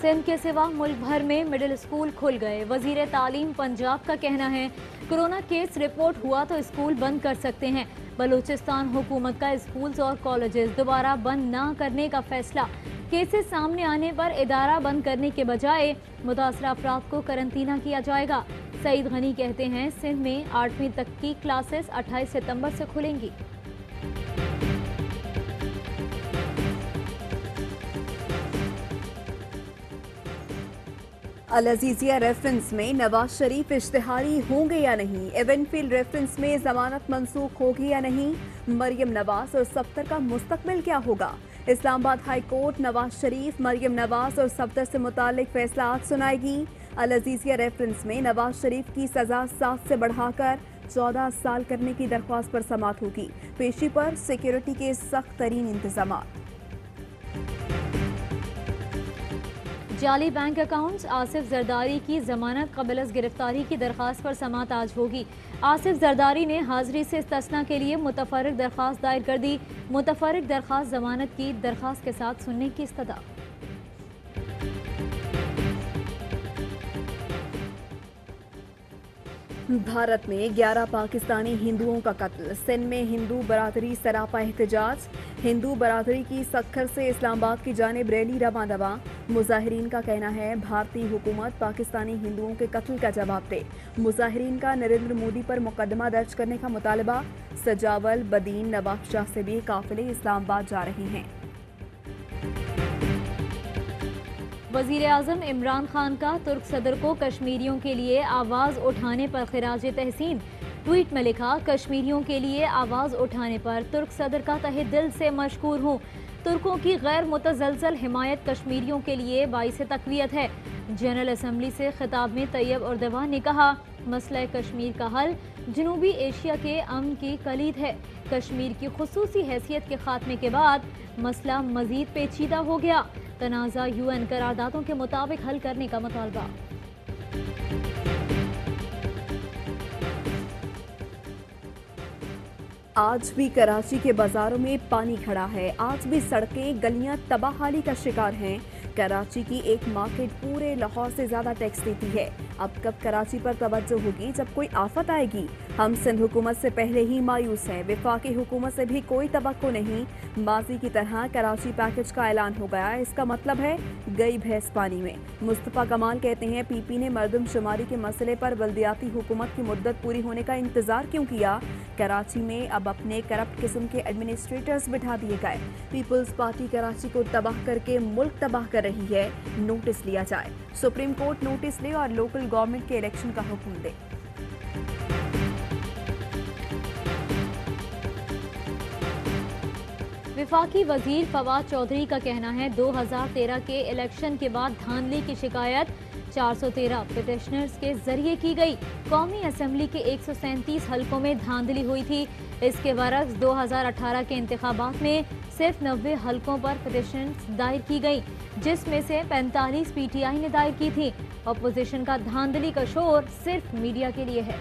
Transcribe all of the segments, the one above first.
सिंध के सिवा मुल्क भर में मिडिल स्कूल खुल गए। वजीर तालीम पंजाब का कहना है कोरोना केस रिपोर्ट हुआ तो स्कूल बंद कर सकते हैं। बलूचिस्तान हुकूमत का स्कूल्स और कॉलेजेस दोबारा बंद न करने का फैसला। केसेस सामने आने पर इदारा बंद करने के बजाय मुतासरा अफराद को करंतना किया जाएगा। सईद गनी कहते हैं सिंध में 8वीं तक की क्लासेस 28 सितंबर से खुलेंगी। अल अजीजिया रेफरेंस में नवाज शरीफ इश्तिहारी होंगे या नहीं? एवेंफील्ड रेफरेंस में जमानत मंसूख होगी या नहीं? मरियम नवाज और सफ्दर का मुस्तकबिल क्या होगा? इस्लामाबाद हाई कोर्ट नवाज शरीफ, मरियम नवाज और सफ्दर से मुतालिक फैसला आज सुनाएगी। अल अजीजिया रेफरेंस में नवाज शरीफ की सजा 7 से बढ़ाकर 14 साल करने की दरख्वास्त पर समाअत होगी। पेशी पर सिक्योरिटी के सख्त तरीन इंतजाम। जाली बैंक अकाउंट्स, आसिफ जरदारी की जमानत कबल गिरफ्तारी की दरख्वास्त पर समाअत आज होगी। आसिफ जरदारी ने हाजिरी से इस्तिस्ना के लिए मुतफर्रिक दरख्वास्त दायर कर दी। मुतफर्रिक दरख्वास्त जमानत की दरख्वास्त के साथ सुनने की इस्तदा। भारत में 11 पाकिस्तानी हिंदुओं का कत्ल। सिंध में हिंदू बरादरी सरापा एहतजाज। हिंदू बरादरी की सक्खर से इस्लामाबाद की जानिब रैली रवां दवा। मुजाहिरीन का कहना है भारतीय हुकूमत पाकिस्तानी हिंदुओं के कत्ल का जवाब दे। मुजाहिरीन का नरेंद्र मोदी पर मुकदमा दर्ज करने का मुतालबा। सजावल, बदीन, नवाब शाह से भी काफिले इस्लामाबाद जा रहे हैं। वजीर आज़म इमरान खान का तुर्क सदर को कश्मीरियों के लिए आवाज़ उठाने पर खिराज तहसीन। ट्वीट में लिखा, कश्मीरियों के लिए आवाज़ उठाने पर तुर्क सदर का तहे दिल से मशकूर हूँ। तुर्कों की गैर मुतज़लज़ल हिमायत कश्मीरियों के लिए बाइस तक़वियत है। जनरल असम्बली से खिताब में तैयब उर्दवान ने कहा, मसला कश्मीर का हल जनूबी एशिया के अमन की कलीद है। कश्मीर की खुसूसी हैसियत के खात्मे के बाद मसला मजीद पेचीदा हो गया। तनाज़ा UN करारदादों के मुताबिक हल करने का मुतालबा। आज भी कराची के बाजारों में पानी खड़ा है। आज भी सड़कें, गलियां तबाहाली का शिकार हैं। कराची की एक मार्केट पूरे लाहौर से ज्यादा टैक्स देती है। अब कब कराची पर तवज्जो होगी जब कोई आफत आएगी? हम सिंध हुकूमत से पहले ही मायूस हैं। वफाकी हुकूमत से भी कोई तवक्को नहीं। माजी की तरह कराची पैकेज का ऐलान हो गया। इसका मतलब है गई भैंस पानी में। मुस्तफा कमाल कहते हैं PP ने मरदमशुमारी के मसले पर बल्दियाती हुकूमत की मुद्दत पूरी होने का इंतजार क्यों किया? कराची में अब अपने करप्ट किस्म के एडमिनिस्ट्रेटर्स बिठा दिए गए। पीपल्स पार्टी कराची को तबाह करके मुल्क तबाह कर रही है। नोटिस लिया जाए। सुप्रीम कोर्ट नोटिस ले और लोकल गवर्नमेंट के इलेक्शन का हुक्म दे। वफाकी वजीर फवाद चौधरी का कहना है 2013 के इलेक्शन के बाद धांधली की शिकायत 413 पिटिशनर्स के जरिए की गई। कौमी असम्बली के 137 हलकों में धांधली हुई थी। इसके बरक्स 2018 के इंतखाबात में सिर्फ 90 हलकों पर पिटिशन दायर की गई, जिसमें से 45 PTI ने दायर की थी। अपोजिशन का धांधली का शोर सिर्फ मीडिया के लिए है।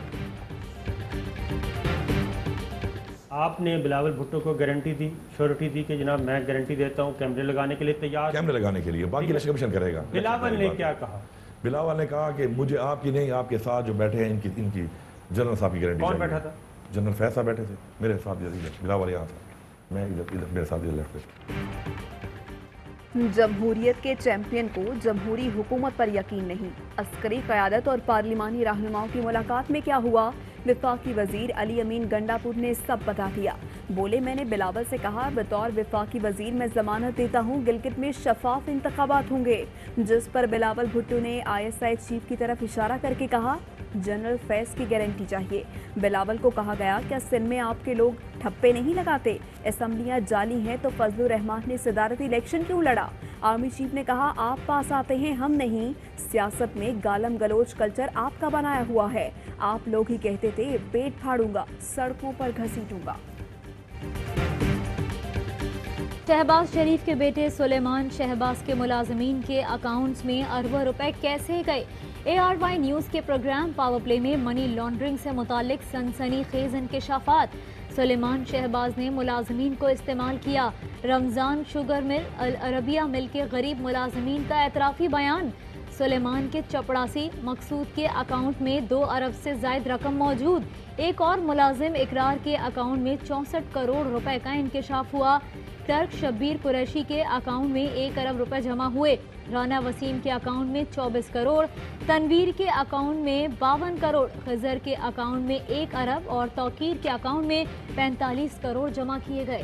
आपने बिलावल भुट्टो को गारंटी दी, श्योरिटी दी कि जनाब मैं गारंटी देता हूँ कैमरे लगाने के लिए तैयार। कैमरे लगाने के लिए बाकी इलेक्शन कमीशन करेगा। बिलावल ने क्या कहा? बिलावल ने कहा कि मुझे आपकी नहीं, आपके साथ जो बैठे हैं इनकी जनरल साहब की गारंटी। कौन बैठा था? जनरल फैज साहब बैठे थे मेरे साथ। बिलावल यहाँ था, मैं इधर मेरे साथ इधर लेफ्ट। जमहूरियत के चैंपियन को जमहूरी हुकूमत पर यकीन नहीं। अस्करी क़यादत और पार्लिमानी रहनुमाओं की मुलाकात में क्या हुआ? वफाकी वजीर अली अमीन गंडापुर ने सब बता दिया। बोले, मैंने बिलावल से कहा बतौर वफाकी वजीर मैं जमानत देता हूँ गिलगित में शफाफ इंतखाबात होंगे। जिस पर बिलावल भुट्टो ने ISI चीफ की तरफ इशारा करके कहा जनरल फैज की गारंटी चाहिए। बिलावल को कहा गया, क्या सिंध में आपके लोग ठप्पे नहीं लगाते? असम्बलियाँ जाली हैं तो फजलुर रहमान ने सदारती इलेक्शन क्यों लड़ा? आर्मी चीफ ने कहा आप पास आते हैं, हम नहीं। सियासत में गालम गलोच कल्चर आपका बनाया हुआ है। आप लोग ही कहते थे पेट फाड़ूंगा, सड़कों पर घसीटूंगा। शहबाज शरीफ के बेटे सुलेमान शहबाज के मुलाजमीन के अकाउंट्स में अरबों रुपए कैसे गए? ARY न्यूज़ के प्रोग्राम पावर प्ले में मनी लॉन्ड्रिंग से मुतालिक सनसनीखेज इंकशाफात। سلیمان شہباز نے ملازمین کو استعمال کیا۔ رمضان شوگر مل العربیہ مل کے غریب ملازمین کا اعترافی بیان۔ سلیمان کے چپڑاسی مقصود کے اکاؤنٹ میں 2 ارب سے زائد رقم موجود۔ ایک اور ملازم اقرار کے اکاؤنٹ میں 64 کروڑ روپے کا انکشاف ہوا۔ کلرک شبیر قریشی کے اکاؤنٹ میں 1 ارب روپے جمع ہوئے۔ رانا وسیم کے اکاؤنٹ میں 24 کروڑ، تنویر کے اکاؤنٹ میں 52 کروڑ، خضر کے اکاؤنٹ میں 1 ارب اور توقیر کے اکاؤنٹ میں 45 کروڑ جمع کیے گئے۔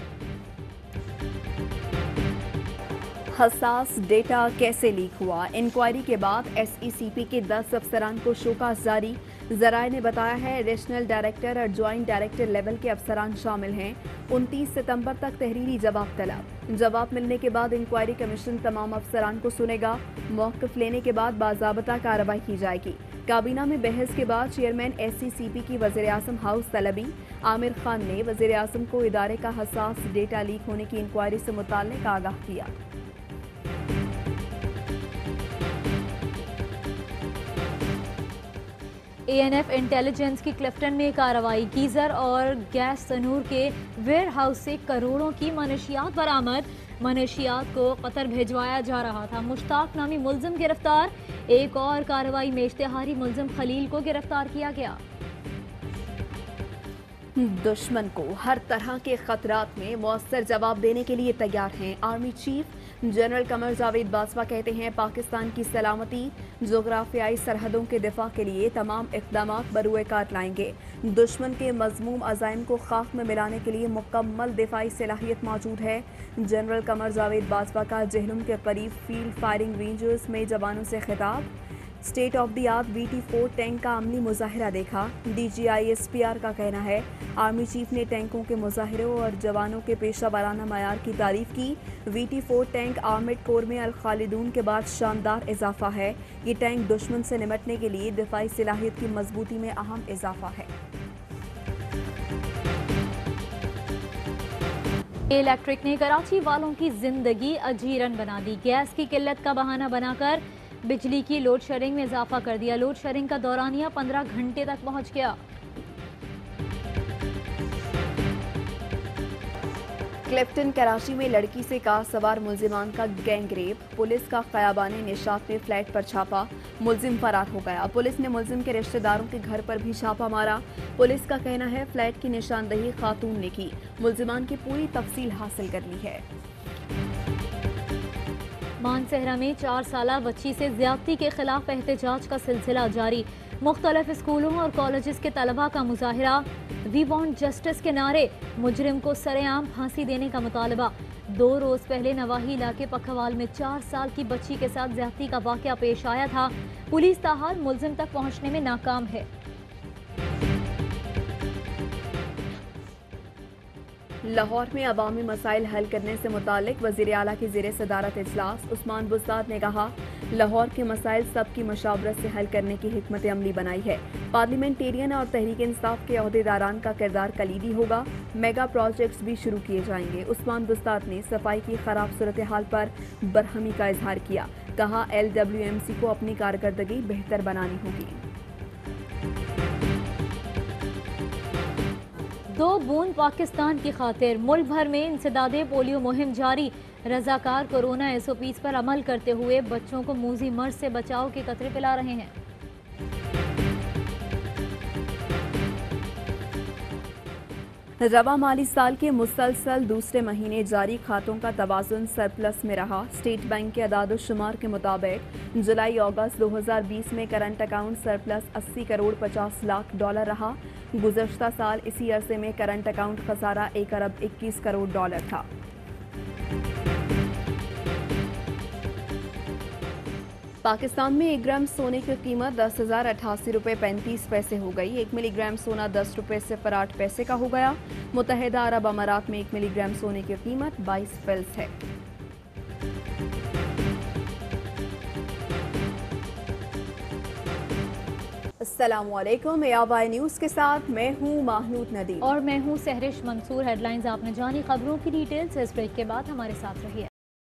حساس ڈیٹا کیسے لیک ہوا؟ انکوائری کے بعد ایس ای سی پی کے 10 افسران کو شوکاز جاری۔ ذرائع نے بتایا ہے ریجنل ڈائریکٹر اور جوائنٹ ڈائریکٹر لیول کے افسران شامل ہیں۔ 29 ستمبر تک تحریری جواب طلب۔ جواب ملنے کے بعد انکوائری کمیشن تمام افسران کو سنے گا۔ موقف لینے کے بعد باضابطہ کارروائی کی جائے گی۔ کابینہ میں بحث کے بعد چیئرمین ایس سی سی پی کی وزیراعظم ہاؤس طلبی عامر خان نے وزیراعظم کو ادارے کا حساس ڈیٹا لیک ہونے کی انکوائری سے متعلق آگاہ کیا۔ اے این ایف انٹیلیجنس کی کلفٹن میں کارروائی۔ گیزر اور گیس تنور کے ویئر ہاؤس سے کروڑوں کی منشیات برآمد۔ منشیات کو قطر بھیجوایا جا رہا تھا۔ مشتاق نامی ملزم گرفتار۔ ایک اور کارروائی میں اشتہاری ملزم خلیل کو گرفتار کیا گیا۔ دشمن کو ہر طرح کے خطرات میں مؤثر جواب دینے کے لیے تیار ہیں۔ Army chief general Qamar Javed Bajwa کہتے ہیں پاکستان کی سلامتی جغرافیائی سرحدوں کے دفاع کے لیے تمام اقدامات بروئے کار لائیں گے۔ دشمن کے مذموم عزائم کو خاک میں ملانے کے لیے مکمل دفاعی صلاحیت موجود ہے۔ جنرل قمر جاوید باجوہ کا جہلم کے قریب فیلڈ فائرنگ رینجز میں جوانوں سے خطاب۔ State of the art VT4 tank کا عملی مظاہرہ دیکھا۔ DGI SPR کا کہنا ہے آرمی چیف نے ٹینکوں کے مظاہروں اور جوانوں کے پیشہ ورانہ معیار کی تعریف کی۔ VT4 ٹینک آرمڈ کور میں الخالدون کے بعد شاندار اضافہ ہے۔ یہ ٹینک دشمن سے نمٹنے کے لیے دفاعی صلاحیت کی مضبوطی میں اہم اضافہ ہے۔ الیکٹرک نے کراچی والوں کی زندگی اجیرن بنا دی۔ گیس کی قلت کا بہانہ بنا کر بجلی کی لوڈ شیڈنگ میں اضافہ کر دیا۔ لوڈ شیڈنگ کا دورانیہ 15 گھنٹے تک پہنچ گیا۔ کلفٹن کراچی میں لڑکی سے کار سوار ملزمان کا گینگ ریپ۔ پولیس کا خیابان نشاط میں فلیٹ پر چھاپا، ملزم فرار ہو گیا۔ پولیس نے ملزم کے رشتہ داروں کے گھر پر بھی چھاپا مارا۔ پولیس کا کہنا ہے فلیٹ کی نشاندہی خاتون نے کی۔ ملزمان کی پوری تفصیل حاصل کر لی ہے۔ مانسہرہ میں 4 سالہ بچی سے زیادتی کے خلاف احتجاج کا سلسلہ جاری۔ مختلف اسکولوں اور کالجز کے طلباء کا مظاہرہ۔ وی وانٹ جسٹس کے نعرے۔ مجرم کو سرے عام پھانسی دینے کا مطالبہ۔ 2 روز پہلے نواحی علاقے پکھوال میں 4 سال کی بچی کے ساتھ زیادتی کا واقعہ پیش آیا تھا۔ پولیس تاحال ملزم تک پہنچنے میں ناکام ہے۔ لاہور میں عوامی مسائل حل کرنے سے متعلق وزیر اعلیٰ کی زیر صدارت اجلاس۔ عثمان بزداد نے کہا لاہور کے مسائل سب کی مشاورت سے حل کرنے کی حکمت عملی بنائی ہے۔ پارلیمنٹیرین اور تحریک انصاف کے عہدیداران کا کردار کلیدی ہوگا۔ میگا پروجیکٹس بھی شروع کیے جائیں گے۔ عثمان بزداد نے صفائی کی خراب صورتحال پر برہمی کا اظہار کیا۔ کہا LWMC کو اپنی کارکردگی بہتر بنانی ہوگی۔ 2 بوند پاکستان کی خاطر ملک بھر میں انسداد پولیو مہم جاری۔ رضاکار کورونا SOPs پر عمل کرتے ہوئے بچوں کو موذی مرض سے بچاؤ کے قطرے پلا رہے ہیں۔ رواں مالی سال کے مسلسل دوسرے مہینے جاری کھاتوں کا توازن سرپلس میں رہا۔ اسٹیٹ بینک کے اعداد و شمار کے مطابق جولائی اگست 2020 میں current account surplus 80 crore 50 lakh dollar رہا۔ گزشتہ سال اسی عرصے میں کرنٹ اکاؤنٹ خسارہ 1 ارب 21 کروڑ ڈالر تھا۔ پاکستان میں 1 گرام سونے کی قیمت 10,088 روپے 35 پیسے ہو گئی۔ 1 ملی گرام سونا 10 روپے 08 پیسے کا ہو گیا۔ متحدہ عرب امارات میں 1 ملی گرام سونے کی قیمت 22 فلس ہے۔ السلام علیکم، ABI نیوز کے ساتھ میں ہوں ماہنود ندیم اور میں ہوں سہرش منصور۔ ہیڈ لائنز آپ نے جانی، خبروں کی ڈیٹیلز اس بریک کے بعد ہمارے ساتھ رہیے۔